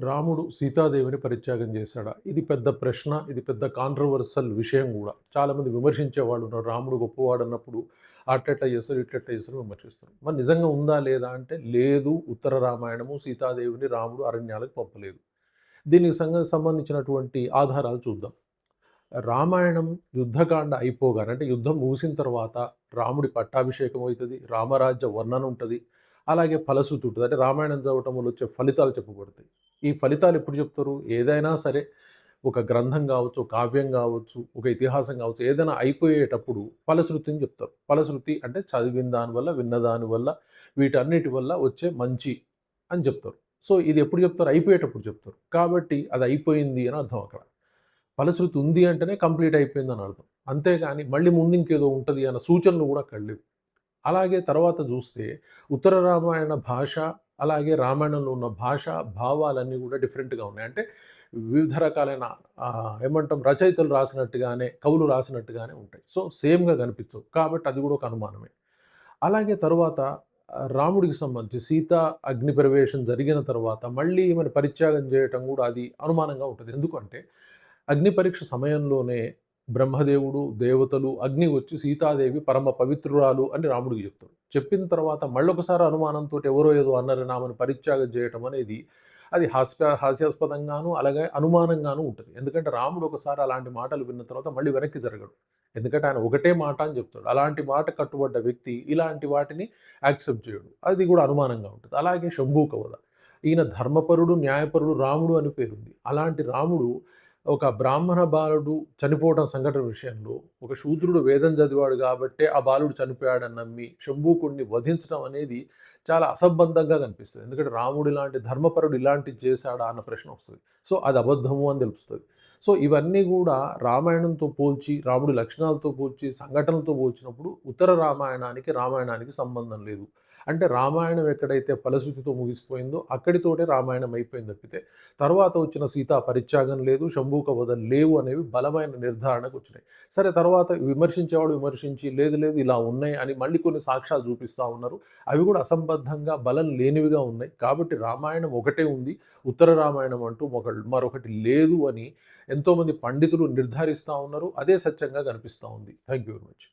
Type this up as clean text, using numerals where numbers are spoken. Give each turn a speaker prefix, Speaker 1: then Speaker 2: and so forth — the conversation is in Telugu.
Speaker 1: రాముడు సీతాదేవిని పరిత్యాగం చేశాడా? ఇది పెద్ద ప్రశ్న. ఇది పెద్ద కాంట్రోవర్సల్ విషయం గూడా. చాలామంది విమర్శించేవాళ్ళు ఉన్నారు. రాముడు గొప్పవాడన్నప్పుడు అట్లెట్లా చేస్తారు, ఇట్లెట్లా చేస్తారు విమర్శిస్తారు. మరి నిజంగా ఉందా లేదా అంటే లేదు. ఉత్తర రామాయణము సీతాదేవిని రాముడు అరణ్యాలకు పంపలేదు. దీనికి సంబంధించినటువంటి ఆధారాలు చూద్దాం. రామాయణం యుద్ధకాండ అయిపోగానే అంటే యుద్ధం ముగిసిన తర్వాత రాముడి పట్టాభిషేకం అయితది. రామరాజ్య వర్ణన ఉంటది. అలాగే ఫలశ్రుతి ఉంటది. అంటే రామాయణం చదవటం వల్ల వచ్చే ఫలితాలు చెప్పబడతాయి. ఈ ఫలితాలు ఎప్పుడు చెప్తారు? ఏదైనా సరే ఒక గ్రంథం గావచ్చు, కావ్యం గావచ్చు, ఒక ఇతిహాసం గావచ్చు, ఏదైనా అయిపోయేటప్పుడు ఫలశ్రుతిని చెప్తారు. ఫలశ్రుతి అంటే చదివిన దాని వల్ల, విన్న దాని వల్ల, వీటన్నిటి వల్ల వచ్చే మంచి అని చెప్తారు. సో, ఇది ఎప్పుడు చెప్తారు? అయిపోయేటప్పుడు చెప్తారు. కాబట్టి అది అయిపోయింది అని అర్థం అక్కడ. ఫలశ్రుతి ఉంది అంటేనే కంప్లీట్ అయిపోయిందని అర్థం. అంతేగాని మళ్ళీ ముందు ఇంకేదో ఉంటది అన్న సూచనలు గూడా అక్కడ లేవు. అలాగే తర్వాత జూస్తే ఉత్తర రామాయణ భాష, అలాగే రామాయణంలో ఉన్న భాష, భావాలన్నీ గూడా డిఫరెంట్‌గా ఉన్నాయి. అంటే వివిధ రకాలైన ఏమంటాం రచయితలు రాసినట్టుగానే, కవులు రాసినట్టుగానే ఉంటాయి. సో, సేమ్‌గా కనిపించవు. కాబట్టి అది గూడా ఒక అనుమానమే. అలాగే తరువాత రాముడికి సంబంధించి సీత అగ్ని ప్రవేశం జరిగిన తర్వాత మళ్ళీ ఈమెను పరిత్యాగం చేయటం గూడా అది అనుమానంగా ఉంటది. ఎందుకంటే అగ్ని పరీక్ష సమయంలోనే బ్రహ్మదేవుడు, దేవతలు, అగ్ని వచ్చి సీతాదేవి పరమ పవిత్రురాలు అని రాముడికి చెప్తాడు. చెప్పిన తర్వాత మళ్ళొకసారి అనుమానంతోటి ఎవరో ఏదో అన్నారని ఆమెను పరిత్యాగం చేయటం అనేది అది హాస్యాస్పదంగాను, అలాగే అనుమానంగాను ఉంటది. ఎందుకంటే రాముడు ఒకసారి అలాంటి మాటలు విన్న తర్వాత మళ్ళీ వెనక్కి జరగడు. ఎందుకంటే ఆయన ఒకటే మాట అని చెప్తాడు. అలాంటి మాట కట్టుబడ్డ వ్యక్తి ఇలాంటి వాటిని యాక్సెప్ట్ చేయడు. అది కూడా అనుమానంగా ఉంటది. అలాగే శంభూక వధ. ఈయన ధర్మపరుడు, న్యాయపరుడు రాముడు అని పేరుంది. అలాంటి రాముడు ఒక బ్రాహ్మణ బాలుడు చనిపోవటం సంఘటన విషయంలో ఒక శూద్రుడు వేదం చదివాడు గాబట్టే ఆ బాలుడు చనిపోయాడని నమ్మి శంభూకుడిని వధించడం అనేది చాలా అసంబద్ధంగా కనిపిస్తది. ఎందుకంటే రాముడు ఇలాంటి ధర్మపరుడు ఇలాంటిది చేశాడా అన్న ప్రశ్న వస్తది. సో, అది అబద్ధము అని తెలుస్తది. సో, ఇవన్నీ గూడా రామాయణంతో పోల్చి, రాముడి లక్షణాలతో పోల్చి, సంఘటనలతో పోల్చినప్పుడు ఉత్తర రామాయణానికి సంబంధం లేదు. అంటే రామాయణం ఎక్కడైతే ఫలశ్రుతితో ముగిసిపోయిందో అక్కడితోటే రామాయణం అయిపోయింది తప్పితే, తర్వాత వచ్చిన సీతా పరిత్యాగం లేదు, శంభూక వధలు లేవు అనేవి బలమైన నిర్ధారణకొచ్చినాయి. సరే తర్వాత విమర్శించేవాడు విమర్శించి లేదు లేదు ఇలా ఉన్నాయి అని మళ్ళీ కొన్ని సాక్ష్యాలు చూపిస్తా ఉన్నారు. అవి కూడా అసంబద్ధంగా బలం లేనివిగా ఉన్నాయి. కాబట్టి రామాయణం ఒకటే ఉంది. ఉత్తర రామాయణం అంటూ మరొకటి లేదు అని ఎంతోమంది పండితులు నిర్ధారిస్తా ఉన్నారు. అదే సత్యంగా కనిపిస్తా ఉంది. Thank you very much.